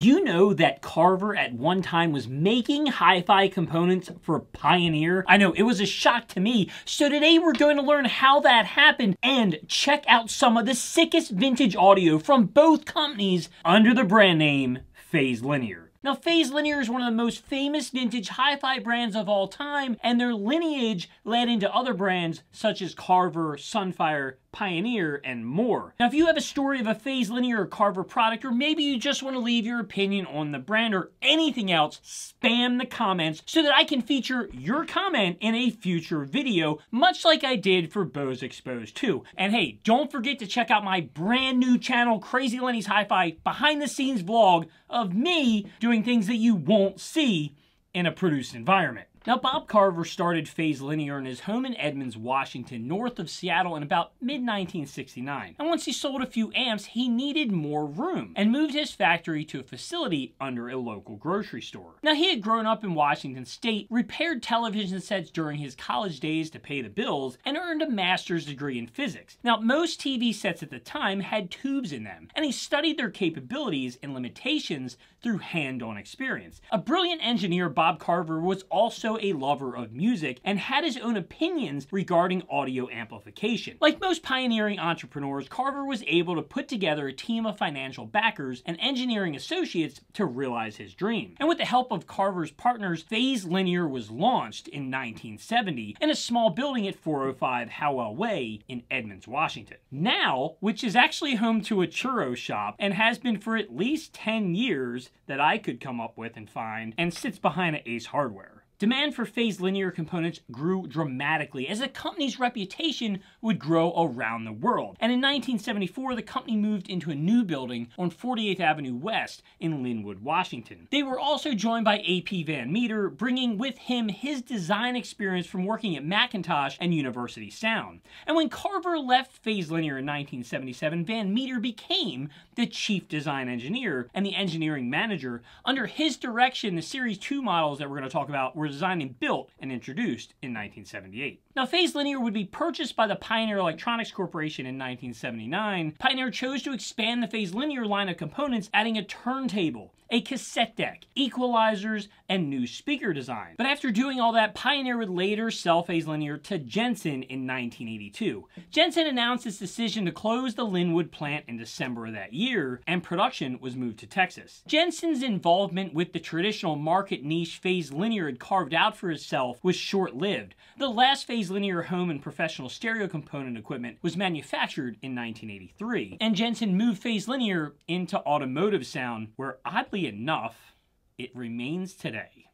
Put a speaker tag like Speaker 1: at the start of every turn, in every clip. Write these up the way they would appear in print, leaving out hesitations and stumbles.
Speaker 1: You know that Carver at one time was making hi-fi components for Pioneer? I know, it was a shock to me. So today we're going to learn how that happened and check out some of the sickest vintage audio from both companies under the brand name Phase Linear. Now, Phase Linear is one of the most famous vintage hi-fi brands of all time, and their lineage led into other brands such as Carver, Sunfire, Pioneer, and more. Now, if you have a story of a Phase Linear or Carver product, or maybe you just want to leave your opinion on the brand or anything else, spam the comments so that I can feature your comment in a future video, much like I did for Bose Exposed 2. And hey, don't forget to check out my brand new channel, Crazy Lenny's Hi-Fi, behind the scenes vlog of me doing things that you won't see in a produced environment. Now, Bob Carver started Phase Linear in his home in Edmonds, Washington, north of Seattle in about mid-1969. And once he sold a few amps, he needed more room and moved his factory to a facility under a local grocery store. Now, he had grown up in Washington State, repaired television sets during his college days to pay the bills, and earned a master's degree in physics. Now, most TV sets at the time had tubes in them, and he studied their capabilities and limitations through hand-on experience. A brilliant engineer, Bob Carver was also a lover of music and had his own opinions regarding audio amplification. Like most pioneering entrepreneurs, Carver was able to put together a team of financial backers and engineering associates to realize his dream. And with the help of Carver's partners, Phase Linear was launched in 1970 in a small building at 405 Howell Way in Edmonds, Washington. Now, which is actually home to a churro shop and has been for at least 10 years that I could come up with and find, and sits behind an Ace Hardware. Demand for Phase Linear components grew dramatically as the company's reputation would grow around the world. And in 1974, the company moved into a new building on 48th Avenue West in Linwood, Washington. They were also joined by A.P. Van Meter, bringing with him his design experience from working at Macintosh and University Sound. And when Carver left Phase Linear in 1977, Van Meter became the chief design engineer and the engineering manager. Under his direction, the Series 2 models that we're going to talk about were designed and built and introduced in 1978. Now, Phase Linear would be purchased by the Pioneer Electronics Corporation in 1979. Pioneer chose to expand the Phase Linear line of components, adding a turntable, a cassette deck, equalizers, and new speaker design. But after doing all that, Pioneer would later sell Phase Linear to Jensen in 1982. Jensen announced its decision to close the Linwood plant in December of that year, and production was moved to Texas. Jensen's involvement with the traditional market niche Phase Linear had carved out for itself was short-lived. The last Phase Linear home and professional stereo component equipment was manufactured in 1983, and Jensen moved Phase Linear into automotive sound, where oddly enough, it remains today.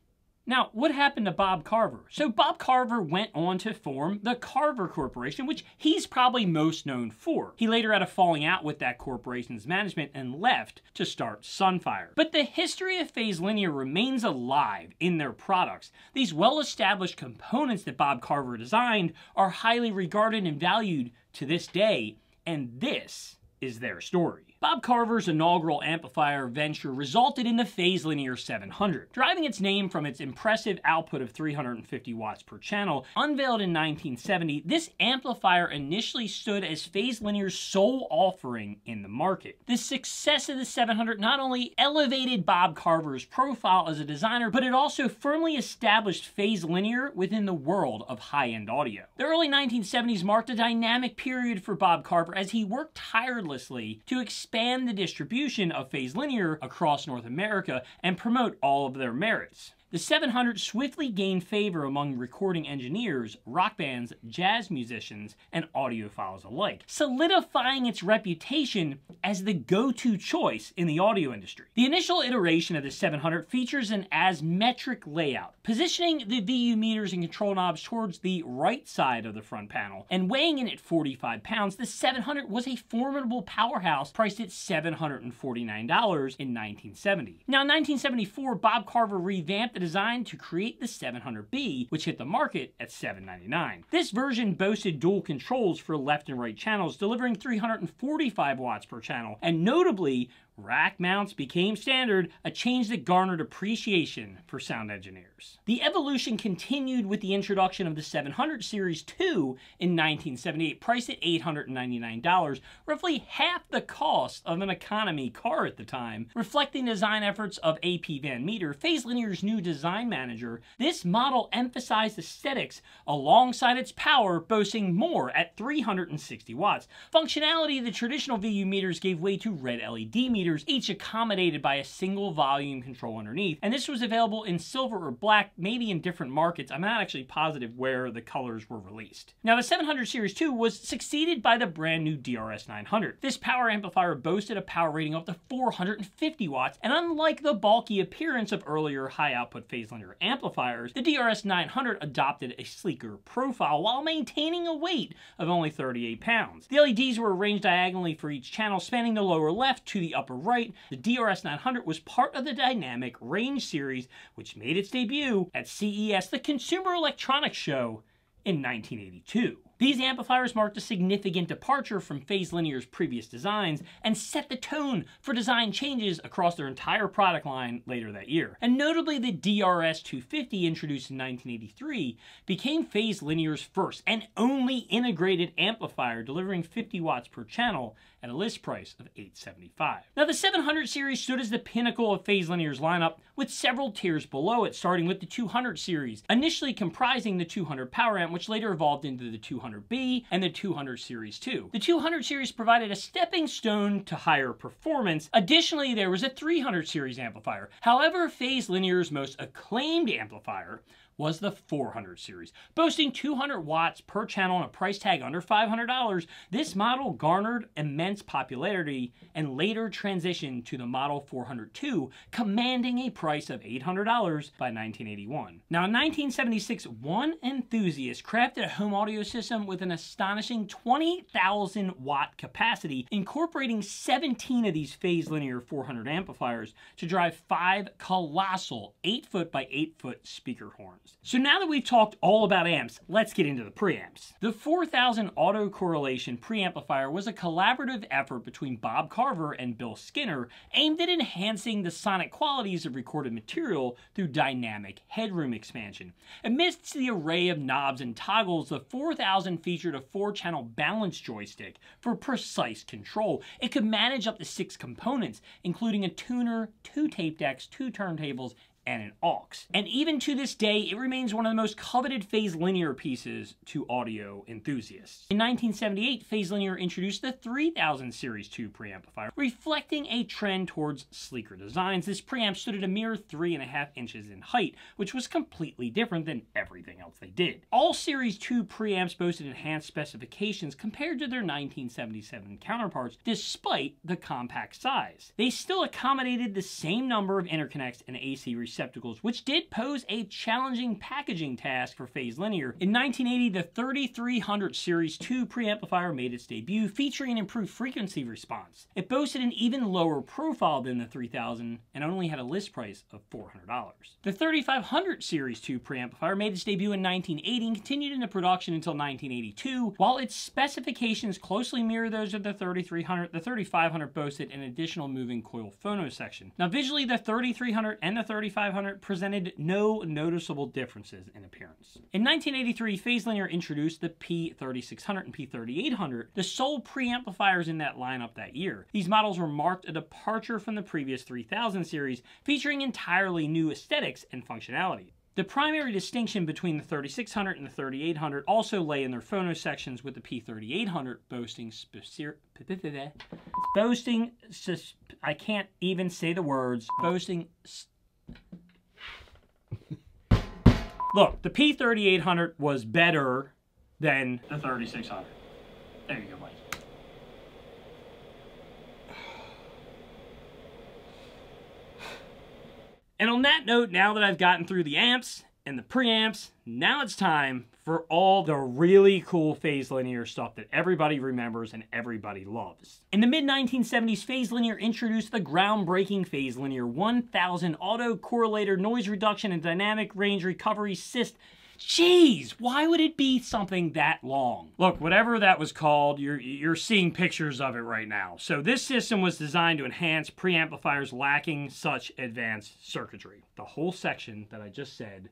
Speaker 1: Now, what happened to Bob Carver? So Bob Carver went on to form the Carver Corporation, which he's probably most known for. He later had a falling out with that corporation's management and left to start Sunfire. But the history of Phase Linear remains alive in their products. These well-established components that Bob Carver designed are highly regarded and valued to this day, and this is their story. Bob Carver's inaugural amplifier venture resulted in the Phase Linear 700, deriving its name from its impressive output of 350 watts per channel. Unveiled in 1970, this amplifier initially stood as Phase Linear's sole offering in the market. The success of the 700 not only elevated Bob Carver's profile as a designer, but it also firmly established Phase Linear within the world of high-end audio. The early 1970s marked a dynamic period for Bob Carver as he worked tirelessly to expand the distribution of Phase Linear across North America and promote all of their merits. The 700 swiftly gained favor among recording engineers, rock bands, jazz musicians, and audiophiles alike, solidifying its reputation as the go-to choice in the audio industry. The initial iteration of the 700 features an asymmetric layout, positioning the VU meters and control knobs towards the right side of the front panel, and weighing in at 45 pounds, the 700 was a formidable powerhouse priced at $749 in 1970. Now, in 1974, Bob Carver revamped the design to create the 700B, which hit the market at $799. This version boasted dual controls for left and right channels, delivering 345 watts per channel, and notably rack mounts became standard, a change that garnered appreciation for sound engineers. The evolution continued with the introduction of the 700 Series 2 in 1978, priced at $899, roughly half the cost of an economy car at the time. Reflecting design efforts of A.P. Van Meter, Phase Linear's new design manager, this model emphasized aesthetics alongside its power, boasting more at 360 watts. Functionality of the traditional VU meters gave way to red LED meters, each accommodated by a single volume control underneath, and this was available in silver or black, maybe in different markets. I'm not actually positive where the colors were released. Now, the 700 Series 2 was succeeded by the brand new DRS 900. This power amplifier boasted a power rating of up to 450 watts, and unlike the bulky appearance of earlier high-output phase linear amplifiers, the DRS 900 adopted a sleeker profile while maintaining a weight of only 38 pounds. The LEDs were arranged diagonally for each channel, spanning the lower left to the upper right. The DRS 900 was part of the Dynamic Range series, which made its debut at CES, the Consumer Electronics Show, in 1982. These amplifiers marked a significant departure from Phase Linear's previous designs and set the tone for design changes across their entire product line later that year. And notably, the DRS 250, introduced in 1983, became Phase Linear's first and only integrated amplifier, delivering 50 watts per channel at a list price of $875. Now, the 700 series stood as the pinnacle of Phase Linear's lineup, with several tiers below it, starting with the 200 series, initially comprising the 200 power amp, which later evolved into the 200B and the 200 Series 2. The 200 series provided a stepping stone to higher performance. Additionally, there was a 300 series amplifier. However, Phase Linear's most acclaimed amplifier was the 400 series. Boasting 200 watts per channel and a price tag under $500, this model garnered immense popularity and later transitioned to the Model 402, commanding a price of $800 by 1981. Now, in 1976, one enthusiast crafted a home audio system with an astonishing 20,000 watt capacity, incorporating 17 of these Phase Linear 400 amplifiers to drive 5 colossal 8-foot by 8-foot speaker horns. So now that we've talked all about amps, let's get into the preamps. The 4000 autocorrelation preamplifier was a collaborative effort between Bob Carver and Bill Skinner, aimed at enhancing the sonic qualities of recorded material through dynamic headroom expansion. Amidst the array of knobs and toggles, the 4000 featured a 4-channel balance joystick for precise control. It could manage up to 6 components, including a tuner, 2 tape decks, 2 turntables, and an aux. And even to this day, it remains one of the most coveted Phase Linear pieces to audio enthusiasts. In 1978, Phase Linear introduced the 3000 Series 2 preamplifier, reflecting a trend towards sleeker designs. This preamp stood at a mere 3.5 inches in height, which was completely different than everything else they did. All Series 2 preamps boasted enhanced specifications compared to their 1977 counterparts, despite the compact size. They still accommodated the same number of interconnects and AC receptacles, which did pose a challenging packaging task for Phase Linear. In 1980, the 3300 Series 2 preamplifier made its debut, featuring an improved frequency response. It boasted an even lower profile than the 3000 and only had a list price of $400. The 3500 Series 2 preamplifier made its debut in 1980 and continued into production until 1982. While its specifications closely mirror those of the 3300, the 3500 boasted an additional moving coil phono section. Now, visually, the 3300 and the 3500 presented no noticeable differences in appearance. In 1983, Phase Linear introduced the P3600 and P3800, the sole preamplifiers in that lineup that year. These models were marked a departure from the previous 3000 series, featuring entirely new aesthetics and functionality. The primary distinction between the 3600 and the 3800 also lay in their phono sections, with the P3800 I can't even say the words, Look, the P3800 was better than the 3600. There you go, Mike. And on that note, now that I've gotten through the amps and the preamps, now it's time for all the really cool Phase Linear stuff that everybody remembers and everybody loves. In the mid-1970s, Phase Linear introduced the groundbreaking Phase Linear 1000 auto-correlator noise reduction and dynamic range recovery Jeez, why would it be something that long? Look, whatever that was called, you're seeing pictures of it right now. So this system was designed to enhance preamplifiers lacking such advanced circuitry. The whole section that I just said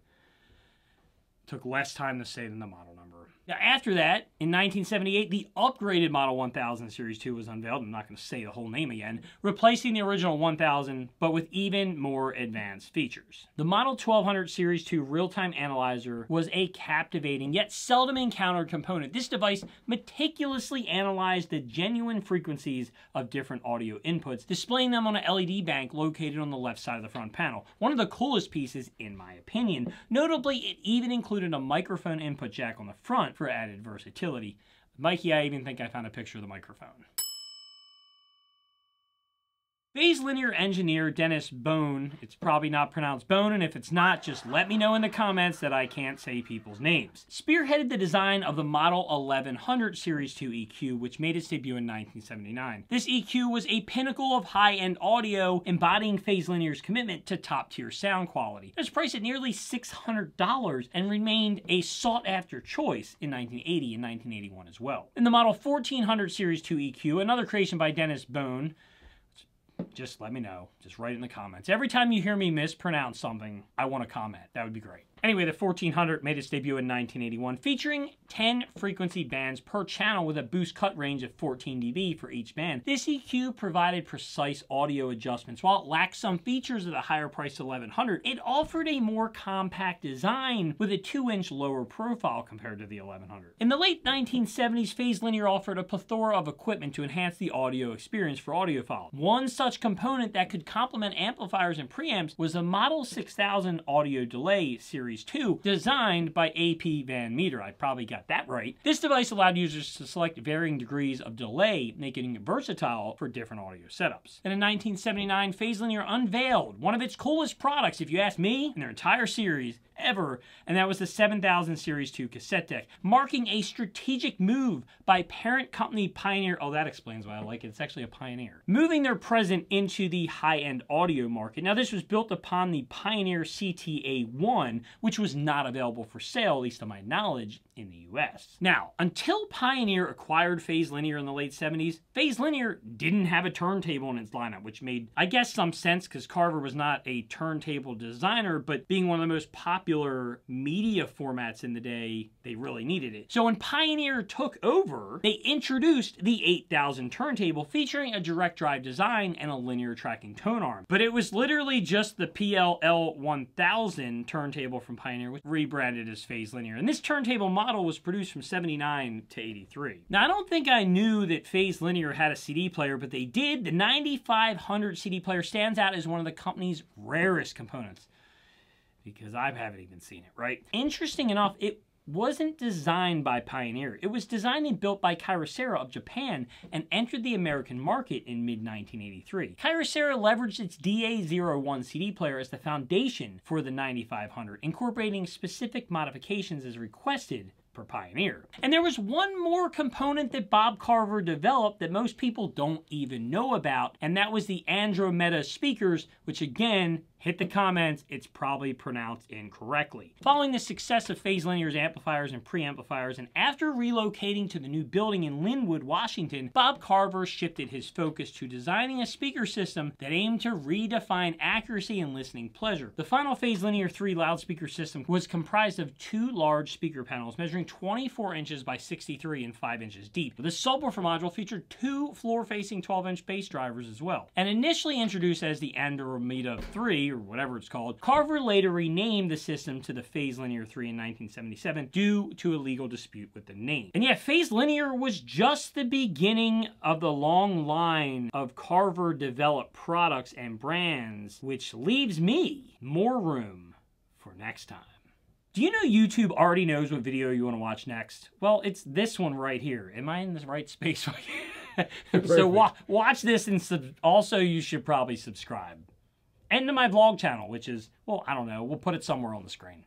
Speaker 1: took less time to say than the model number. Now, after that, in 1978, the upgraded Model 1000 Series 2 was unveiled. I'm not going to say the whole name again, replacing the original 1000, but with even more advanced features. The Model 1200 Series 2 real-time analyzer was a captivating yet seldom encountered component. This device meticulously analyzed the genuine frequencies of different audio inputs, displaying them on an LED bank located on the left side of the front panel. One of the coolest pieces, in my opinion. Notably, it even included a microphone input jack on the front for added versatility. Mikey, I even think I found a picture of the microphone. Phase linear engineer Dennis Bone, it's probably not pronounced Bone, and if it's not, just let me know in the comments that I can't say people's names, spearheaded the design of the Model 1100 Series 2 EQ, which made its debut in 1979. This EQ was a pinnacle of high-end audio, embodying Phase Linear's commitment to top-tier sound quality. It was priced at nearly $600 and remained a sought-after choice in 1980 and 1981 as well. In the Model 1400 Series 2 EQ, another creation by Dennis Bone, just let me know. Just write it in the comments. Every time you hear me mispronounce something, I want to comment. That would be great. Anyway, the 1400 made its debut in 1981, featuring 10 frequency bands per channel with a boost cut range of 14 dB for each band. This EQ provided precise audio adjustments. While it lacked some features of the higher priced 1100, it offered a more compact design with a 2-inch lower profile compared to the 1100. In the late 1970s, Phase Linear offered a plethora of equipment to enhance the audio experience for audiophiles. One such component that could complement amplifiers and preamps was the Model 6000 Audio Delay Series 2, designed by AP Van Meter. I probably got that right. This device allowed users to select varying degrees of delay, making it versatile for different audio setups. And in 1979, Phase Linear unveiled one of its coolest products, if you ask me, in their entire series ever, and that was the 7000 Series 2 cassette deck, marking a strategic move by parent company Pioneer. Oh, that explains why I like it. It's actually a Pioneer. Moving their presence into the high-end audio market. Now, this was built upon the Pioneer CTA-1, which was not available for sale, at least to my knowledge, in the US. Now, until Pioneer acquired Phase Linear in the late 70s, Phase Linear didn't have a turntable in its lineup, which made, I guess, some sense because Carver was not a turntable designer, but being one of the most popular media formats in the day, they really needed it. So when Pioneer took over, they introduced the 8000 turntable featuring a direct drive design and a linear tracking tone arm. But it was literally just the PLL 1000 turntable from Pioneer, which rebranded as Phase Linear. And this turntable model was produced from 79 to 83. Now, I don't think I knew that Phase Linear had a CD player, but they did. The 9500 CD player stands out as one of the company's rarest components, because I haven't even seen it, right? Interesting enough, it wasn't designed by Pioneer. It was designed and built by Kyocera of Japan and entered the American market in mid-1983. Kyocera leveraged its DA01 CD player as the foundation for the 9500, incorporating specific modifications as requested per Pioneer. And there was one more component that Bob Carver developed that most people don't even know about, and that was the Andromeda speakers, which again, hit the comments, it's probably pronounced incorrectly. Following the success of Phase Linear's amplifiers and preamplifiers, and after relocating to the new building in Linwood, Washington, Bob Carver shifted his focus to designing a speaker system that aimed to redefine accuracy and listening pleasure. The final Phase Linear 3 loudspeaker system was comprised of 2 large speaker panels measuring 24 inches by 63 and 5 inches deep. The subwoofer module featured 2 floor-facing 12-inch bass drivers as well. And initially introduced as the Andromeda 3, or whatever it's called, Carver later renamed the system to the Phase Linear 3 in 1977 due to a legal dispute with the name. And yeah, Phase Linear was just the beginning of the long line of Carver developed products and brands, which leaves me more room for next time. Do you know YouTube already knows what video you want to watch next? Well, it's this one right here. Am I in the right space? So watch this, and also you should probably subscribe. And to my vlog channel, which is, well, I don't know, we'll put it somewhere on the screen.